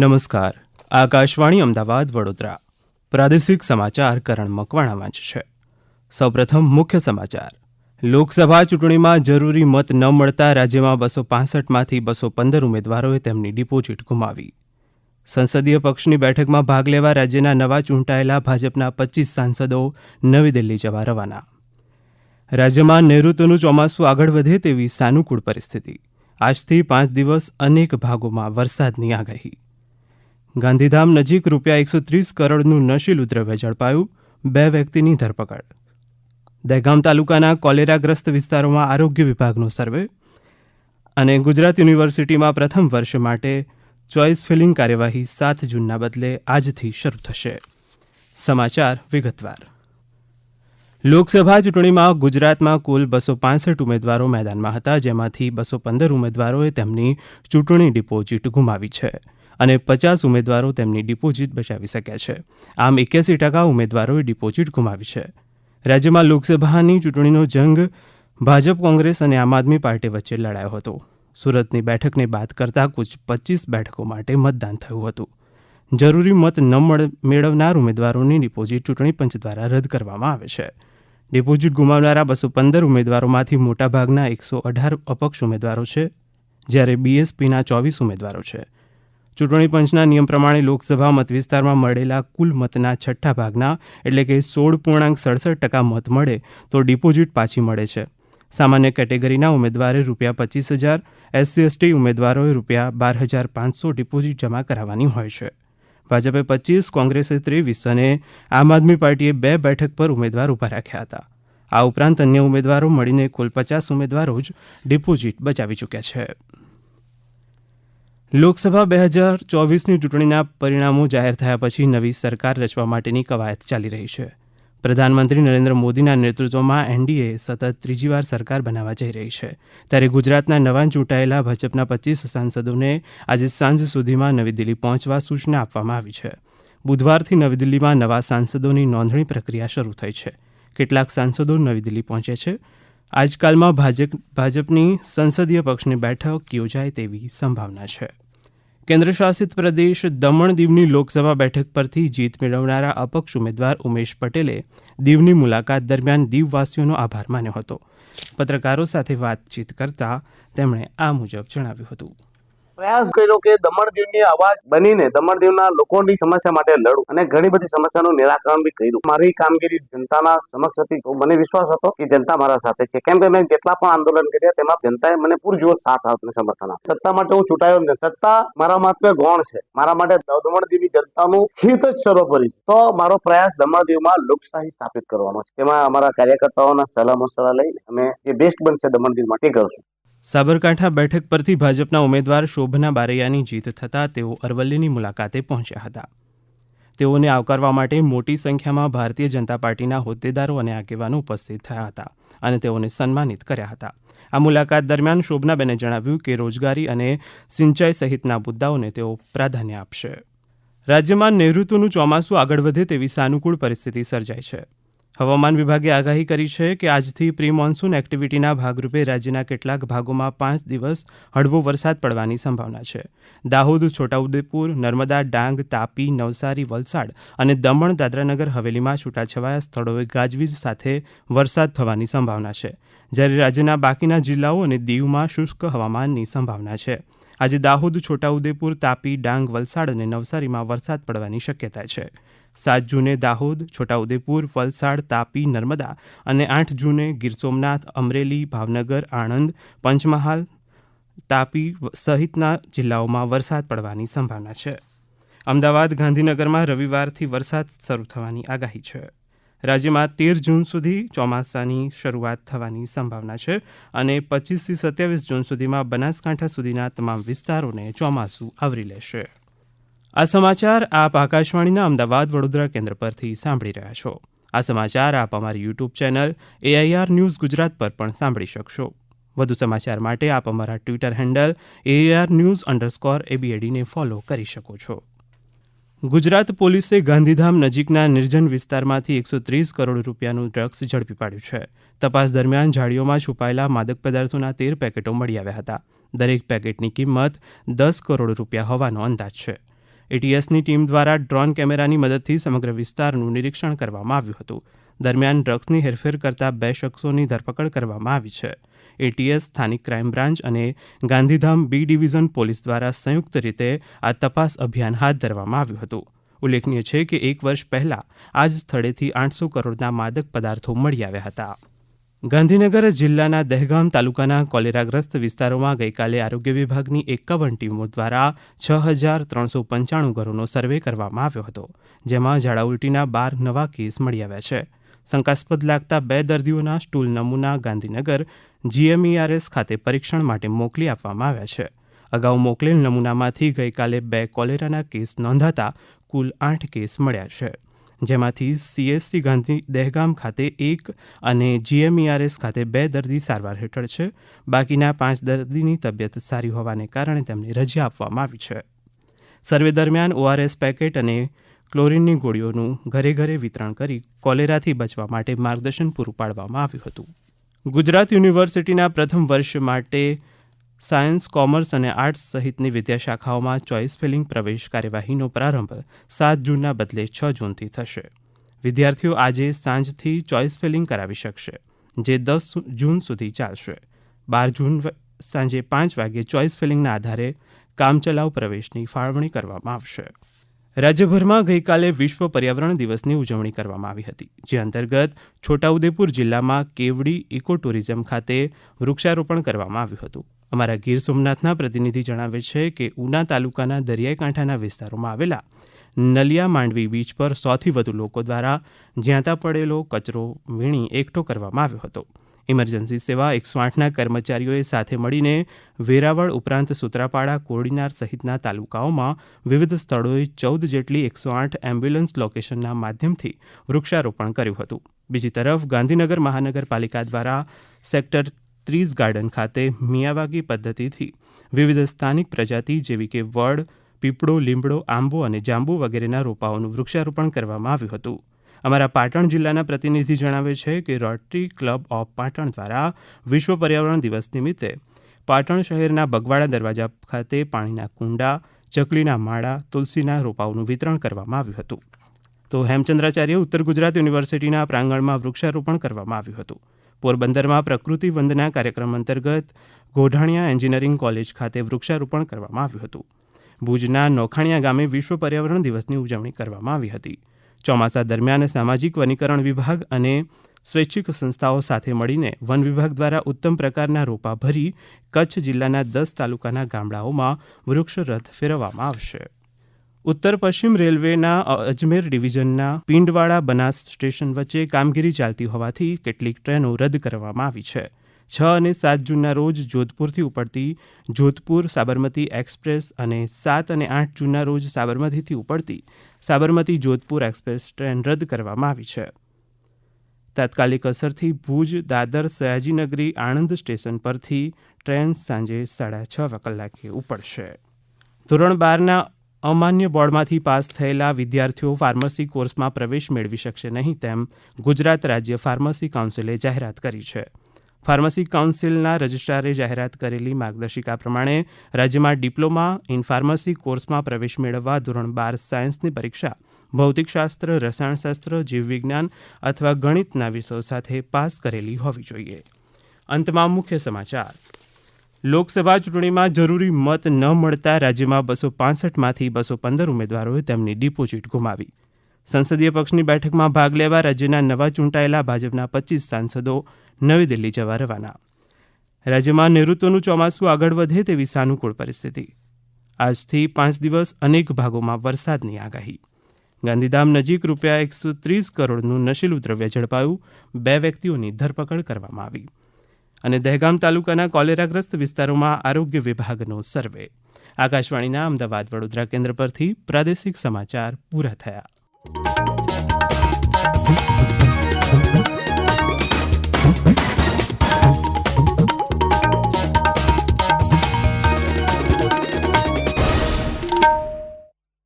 નમસ્કાર. આકાશવાણી અમદાવાદ વડોદરા પ્રાદેશિક સમાચાર કરણ મકવાણા વાંચે છે. સૌપ્રથમ મુખ્ય સમાચાર. લોકસભા ચૂંટણીમાં જરૂરી મત ન મળતા રાજ્યમાં 265માંથી 215 ઉમેદવારોએ તેમની ડિપોઝિટ ગુમાવી. સંસદીય પક્ષની બેઠકમાં ભાગ લેવા રાજ્યના નવા ચૂંટાયેલા ભાજપના 25 સાંસદો નવી દિલ્હી જવા રવાના. રાજ્યમાં નૈઋત્યનું ચોમાસું આગળ વધે તેવી સાનુકૂળ પરિસ્થિતિ. આજથી 5 દિવસ અનેક ભાગોમાં વરસાદની આગાહી. ગાંધીધામ નજીક ₹130 કરોડનું નશીલું દ્રવ્ય ઝડપાયું, 2 વ્યક્તિની ધરપકડ. દહેગામ તાલુકાના કોલેરાગ્રસ્ત વિસ્તારોમાં આરોગ્ય વિભાગનો સર્વે. અને ગુજરાત યુનિવર્સિટીમાં પ્રથમ વર્ષ માટે ચોઇસ ફિલિંગ કાર્યવાહી 7 જૂનના બદલે આજથી શરૂ થશે. સમાચાર વિગતવાર. લોકસભા ચૂંટણીમાં ગુજરાતમાં કુલ 265 ઉમેદવારો મેદાનમાં હતા, જેમાંથી 215 ઉમેદવારોએ તેમની ચૂંટણી ડિપોઝિટ ગુમાવી છે અને 50 ઉમેદવારો તેમની ડિપોઝિટ બચાવી શક્યા છે. આમ 81% ઉમેદવારોએ ડિપોઝિટ ગુમાવી છે. રાજ્યમાં લોકસભાની ચૂંટણીનો જંગ ભાજપ, કોંગ્રેસ અને આમ આદમી પાર્ટી વચ્ચે લડાયો હતો. સુરતની બેઠકને બાદ કરતાં કુલ 25 બેઠકો માટે મતદાન થયું હતું. જરૂરી મત ન મેળવનાર ઉમેદવારોની ડિપોઝિટ ચૂંટણી પંચ દ્વારા રદ કરવામાં આવે છે. ડિપોઝિટ ગુમાવનારા 215 ઉમેદવારોમાંથી મોટાભાગના 118 અપક્ષ ઉમેદવારો છે, જ્યારે બીએસપીના 24 ઉમેદવારો છે. ચૂંટણી પંચના નિયમ પ્રમાણે લોકસભા મતવિસ્તારમાં મળેલા કુલ મતના છઠ્ઠા ભાગના એટલે કે 16.67% મત મળે તો ડિપોઝિટ પાછી મળે છે. સામાન્ય કેટેગરીના ઉમેદવારે ₹25,000, SC/ST ઉમેદવારોએ ₹12,500 ડિપોઝિટ જમા કરાવવાની હોય છે. ભાજપે 25, કોંગ્રેસે 23 અને આમ આદમી પાર્ટીએ 2 બેઠક પર ઉમેદવાર ઊભા રાખ્યા હતા. આ ઉપરાંત અન્ય ઉમેદવારો મળીને કુલ 50 ઉમેદવારો જ ડિપોઝિટ બચાવી ચૂક્યા છે. લોકસભા 2024ની ચૂંટણીના પરિણામો જાહેર થયા પછી નવી સરકાર રચવા માટેની કવાયત ચાલી રહી છે. પ્રધાનમંત્રી નરેન્દ્ર મોદીના નેતૃત્વમાં એનડીએ સતત ત્રીજી વાર સરકાર બનાવવા જઈ રહી છે. ત્યારે ગુજરાતના નવા ચૂંટાયેલા ભાજપના 25 સાંસદોને આજે સાંજ સુધીમાં નવી દિલ્હી પહોંચવા સૂચના આપવામાં આવી છે. બુધવારથી નવી દિલ્હીમાં નવા સાંસદોની નોંધણી પ્રક્રિયા શરૂ થઈ છે. કેટલાક સાંસદો નવી દિલ્હી પહોંચ્યા છે. આજકાલમાં ભાજપની સંસદીય પક્ષની બેઠક યોજાય તેવી સંભાવના છે. કેન્દ્રશાસિત પ્રદેશ દમણ દીવની લોકસભા બેઠક પરથી જીત મેળવનારા અપક્ષ ઉમેદવાર ઉમેશ પટેલે દીવની મુલાકાત દરમિયાન દીવવાસીઓનો આભાર માન્યો હતો. પત્રકારો સાથે વાતચીત કરતા તેમણે આ મુજબ જણાવ્યું હતું. પ્રયાસ કર્યો કે દમણ દીવની અવાજ બનીને દમણ દીવના લોકોની સમસ્યા માટે લડું અને ઘણી બધી સમસ્યાનું નિરાકરણ બી કર્યું. મારી કામગીરી જનતાના સમક્ષ હતી તો મને વિશ્વાસ હતો કે જનતા મારા સાથે છે, કેમ કે મેં જેટલા પણ આંદોલન કર્યા તેમાં જનતાએ મને પૂરજોશ સાથ આપીને સમર્થન આપ્યું. સત્તા માટે હું ચૂંટાયો નથી. સત્તા મારા માત્ર ગૌણ છે. મારા માટે દમણ દીવની જનતાનું હિત જ સર્વોપરી છે. તો મારો પ્રયાસ દમણ દીવમાં લોકશાહી સ્થાપિત કરવાનો છે. તેમાં અમારા કાર્યકર્તાઓના સલાહ મસલા લઈને અમે જે બેસ્ટ બનશે દમણ દીવ માટે કરશું. સાબરકાંઠા બેઠક પરથી ભાજપના ઉમેદવાર શોભના બારૈયાની જીત થતાં તેઓ અરવલ્લીની મુલાકાતે પહોંચ્યા હતા. તેઓને આવકારવા માટે મોટી સંખ્યામાં ભારતીય જનતા પાર્ટીના હોદ્દેદારો અને આગેવાનો ઉપસ્થિત થયા હતા અને તેઓને સન્માનિત કર્યા હતા. આ મુલાકાત દરમિયાન શોભનાબેને જણાવ્યું કે રોજગારી અને સિંચાઈ સહિતના મુદ્દાઓને તેઓ પ્રાધાન્ય આપશે. રાજ્યમાં નૈઋત્યનું ચોમાસું આગળ વધે તેવી સાનુકૂળ પરિસ્થિતિ સર્જાઈ છે. હવામાન વિભાગે આગાહી કરી છે કે આજથી પ્રી મોન્સૂન એક્ટિવિટીના ભાગરૂપે રાજ્યના કેટલાક ભાગોમાં 5 દિવસ હળવો વરસાદ પડવાની સંભાવના છે. દાહોદ, છોટાઉદેપુર, નર્મદા, ડાંગ, તાપી, નવસારી, વલસાડ અને દમણ, દાદરાનગર હવેલીમાં છૂટાછવાયા સ્થળોએ ગાજવીજ સાથે વરસાદ થવાની સંભાવના છે, જ્યારે રાજ્યના બાકીના જિલ્લાઓ અને દીવમાં શુષ્ક હવામાનની સંભાવના છે. આજે દાહોદ, છોટાઉદેપુર, તાપી, ડાંગ, વલસાડ અને નવસારીમાં વરસાદ પડવાની શક્યતા છે. 7 જૂને દાહોદ, છોટાઉદેપુર, વલસાડ, તાપી, નર્મદા અને 8 જૂને ગીર સોમનાથ, અમરેલી, ભાવનગર, આણંદ, પંચમહાલ, તાપી સહિતના જિલ્લાઓમાં વરસાદ પડવાની સંભાવના છે. અમદાવાદ, ગાંધીનગરમાં રવિવારથી વરસાદ શરૂ થવાની આગાહી છે. રાજ્યમાં 13 જૂન સુધી ચોમાસાની શરૂઆત થવાની સંભાવના છે અને 25થી 27 જૂન સુધીમાં બનાસકાંઠા સુધીના તમામ વિસ્તારોને ચોમાસું આવરી લેશે. આ સમાચાર આપ આકાશવાણીના અમદાવાદ વડોદરા કેન્દ્ર પરથી સાંભળી રહ્યા છો. આ સમાચાર આપ અમારી YouTube channel AIR news Gujarat પર પણ સાંભળી શકશો. વધુ સમાચાર માટે આપ અમારા ટ્વિટર હેન્ડલ AIR_news_ABAD ને ફોલો કરી શકો છો. ગુજરાત પોલીસે ગાંધીધામ નજીકના નિર્જન વિસ્તારમાંથી 130 કરોડ રૂપિયાનું ડ્રગ્સ ઝડપી પાડ્યું છે. તપાસ દરમિયાન ઝાડીઓમાં છુપાયેલા માદક પદાર્થોના 13 પેકેટો મળી આવ્યા હતા. દરેક પેકેટની કિંમત 10 કરોડ રૂપિયા હોવાનો અંદાજ છે. એટીએસની ટીમ દ્વારા ડ્રોન કેમેરાની મદદથી સમગ્ર વિસ્તારનું નિરીક્ષણ કરવામાં આવ્યું હતું. દરમિયાન ડ્રગ્સની હેરફેર કરતા 2 શખ્સોની ધરપકડ કરવામાં આવી છે. એટીએસ, સ્થાનિક ક્રાઇમ બ્રાન્ચ અને ગાંધીધામ બી ડિવિઝન પોલીસ દ્વારા સંયુક્ત રીતે આ તપાસ અભિયાન હાથ ધરવામાં આવ્યું હતું. ઉલ્લેખનીય છે કે 1 વર્ષ પહેલા આ જ સ્થળેથી 800 કરોડના માદક પદાર્થો મળી આવ્યા હતા. ગાંધીનગર જિલ્લાના દહેગામ તાલુકાના કોલેરાગ્રસ્ત વિસ્તારોમાં ગઈકાલે આરોગ્ય વિભાગની 51 ટીમો દ્વારા 6,395 ઘરોનો સર્વે કરવામાં આવ્યો હતો, જેમાં ઝાડા ઉલટીના 12 નવા કેસ મળી આવ્યા છે. શંકાસ્પદ લાગતા 2 દર્દીઓના સ્ટૂલ નમૂના ગાંધીનગર GMERS ખાતે પરીક્ષણ માટે મોકલી આપવામાં આવ્યા છે. અગાઉ મોકલેલ નમૂનામાંથી ગઈકાલે 2 કોલેરાના કેસ નોંધાતા કુલ 8 કેસ મળ્યા છે, જેમાંથી CSC ગાંધી દહેગામ ખાતે 1 અને GMERS ખાતે 2 દર્દી સારવાર હેઠળ છે. બાકીના 5 દર્દીની તબિયત સારી હોવાને કારણે તેમને રજા આપવામાં આવી છે. સર્વે દરમિયાન ORS પેકેટ અને ક્લોરીનની ગોળીઓનું ઘરે ઘરે વિતરણ કરી કોલેરાથી બચવા માટે માર્ગદર્શન પૂરું પાડવામાં આવ્યું હતું. ગુજરાત યુનિવર્સિટીના પ્રથમ વર્ષ માટે સાયન્સ, કોમર્સ અને આર્ટ્સ સહિતની વિદ્યાશાખાઓમાં ચોઇસ ફિલિંગ પ્રવેશ કાર્યવાહીનો પ્રારંભ 7 જૂનના બદલે 6 જૂનથી થશે. વિદ્યાર્થીઓ આજે સાંજથી ચોઇસ ફિલિંગ કરાવી શકશે, જે 10 જૂન સુધી ચાલશે. 12 જૂન સાંજે 5 વાગે ચોઇસ ફિલિંગના આધારે કામચલાઉ પ્રવેશની ફાળવણી કરવામાં આવશે. રાજ્યભરમાં ગઈકાલે વિશ્વ પર્યાવરણ દિવસની ઉજવણી કરવામાં આવી હતી, જે અંતર્ગત છોટાઉદેપુર જિલ્લામાં કેવડી ઇકો ટુરિઝમ ખાતે વૃક્ષારોપણ કરવામાં આવ્યું હતું. અમારા ગીર સોમનાથના પ્રતિનિધિ જણાવે છે કે ઉના તાલુકાના દરિયાઈ કાંઠાના વિસ્તારોમાં આવેલા નલિયા માંડવી બીચ પર 100થી વધુ લોકો દ્વારા જ્યાં ત્યાં પડેલો કચરો વીણી એકઠો કરવામાં આવ્યો હતો. ઇમરજન્સી સેવા 108ના કર્મચારીઓએ સાથે મળીને વેરાવળ ઉપરાંત સૂત્રાપાડા, કોડીનાર સહિતના તાલુકાઓમાં વિવિધ સ્થળોએ 14 જેટલી 108 એમ્બ્યુલન્સ લોકેશનના માધ્યમથી વૃક્ષારોપણ કર્યું હતું. બીજી તરફ ગાંધીનગર મહાનગરપાલિકા દ્વારા સેક્ટર 30 ગાર્ડન ખાતે મિયાવાગી પદ્ધતિથી વિવિધ સ્થાનિક પ્રજાતિ જેવી કે વડ, પીપળો, લીમડો, આંબો અને જાંબુ વગેરેના રોપાઓનું વૃક્ષારોપણ કરવામાં આવ્યું હતું. અમારા પાટણ જિલ્લાના પ્રતિનિધિ જણાવે છે કે રોટરી ક્લબ ઓફ પાટણ દ્વારા વિશ્વ પર્યાવરણ દિવસ નિમિત્તે પાટણ શહેરના બગવાડા દરવાજા ખાતે પાણીના કુંડા, ચકલીના માળા, તુલસીના રોપાઓનું વિતરણ કરવામાં આવ્યું હતું. તો હેમચંદ્રાચાર્ય ઉત્તર ગુજરાત યુનિવર્સિટીના પ્રાંગણમાં વૃક્ષારોપણ કરવામાં આવ્યું હતું. પોરબંદરમાં પ્રકૃતિ વંદના કાર્યક્રમ અંતર્ગત ગોઢાણીયા એન્જિનિયરિંગ કોલેજ ખાતે વૃક્ષારોપણ કરવામાં આવ્યું હતું. ભુજના નોખાણીયા ગામે વિશ્વ પર્યાવરણ દિવસની ઉજવણી કરવામાં આવી હતી. ચોમાસા દરમિયાન સામાજિક વનીકરણ વિભાગ અને સ્વૈચ્છિક સંસ્થાઓ સાથે મળીને વન વિભાગ દ્વારા ઉત્તમ પ્રકારના રોપા ભરી કચ્છ જિલ્લાના 10 તાલુકાના ગામડાઓમાં વૃક્ષ રથ ફેરવવામાં આવશે. ઉત્તર પશ્ચિમ રેલવેના અજમેર ડિવિઝનના પિંડવાડા બનાસ સ્ટેશન વચ્ચે કામગીરી ચાલતી હોવાથી કેટલીક ટ્રેનો રદ કરવામાં આવી છે. 6 અને 7 જૂનના રોજ જોધપુરથી ઉપડતી જોધપુર સાબરમતી એક્સપ્રેસ અને 7 અને 8 જૂનના રોજ સાબરમતીથી ઉપડતી સાબરમતી જોધપુર એક્સપ્રેસ ટ્રેન રદ કરવામાં આવી છે. તાત્કાલિક અસરથી ભુજ, દાદર, સયાજીનગરી, આણંદ સ્ટેશન પરથી ટ્રેન સાંજે 6:30 કલાકે ઉપડશે. ધોરણ 12ના અમાન્ય બોર્ડમાંથી પાસ થયેલા વિદ્યાર્થીઓ ફાર્મસી કોર્સમાં પ્રવેશ મેળવી શકશે નહીં તેમ ગુજરાત રાજ્ય ફાર્મસી કાઉન્સિલે જાહેરાત કરી છે. ફાર્મસી કાઉન્સિલના રજિસ્ટ્રારે જાહેરાત કરેલી માર્ગદર્શિકા પ્રમાણે રાજ્યમાં ડિપ્લોમા ઇન ફાર્મસી કોર્સમાં પ્રવેશ મેળવવા ધોરણ 12 સાયન્સની પરીક્ષા ભૌતિકશાસ્ત્ર, રસાયણશાસ્ત્ર, જીવવિજ્ઞાન અથવા ગણિતના વિષયો સાથે પાસ કરેલી હોવી જોઈએ. અંતમાં મુખ્ય સમાચાર. લોકસભા ચૂંટણીમાં જરૂરી મત ન મળતા રાજ્યમાં 265માંથી 215 ઉમેદવારોએ તેમની ડિપોઝિટ ગુમાવી. સંસદીય પક્ષની બેઠકમાં ભાગ લેવા રાજ્યના નવા ચૂંટાયેલા ભાજપના 25 સાંસદો નવી દિલ્હી જવા રવાના. રાજ્યમાં નૈઋત્યનું ચોમાસું આગળ વધે તેવી સાનુકૂળ પરિસ્થિતિ. આજથી 5 દિવસ અનેક ભાગોમાં વરસાદની આગાહી. ગાંધીધામ નજીક ₹130 કરોડનું નશીલું દ્રવ્ય ઝડપાયું, 2 વ્યક્તિઓની ધરપકડ કરવામાં આવી. અને દહેગામ તાલુકાના કોલેરાગ્રસ્ત વિસ્તારોમાં આરોગ્ય વિભાગનો સર્વે. આકાશવાણીના અમદાવાદ વડોદરા કેન્દ્ર પરથી પ્રાદેશિક સમાચાર પૂરા થયા.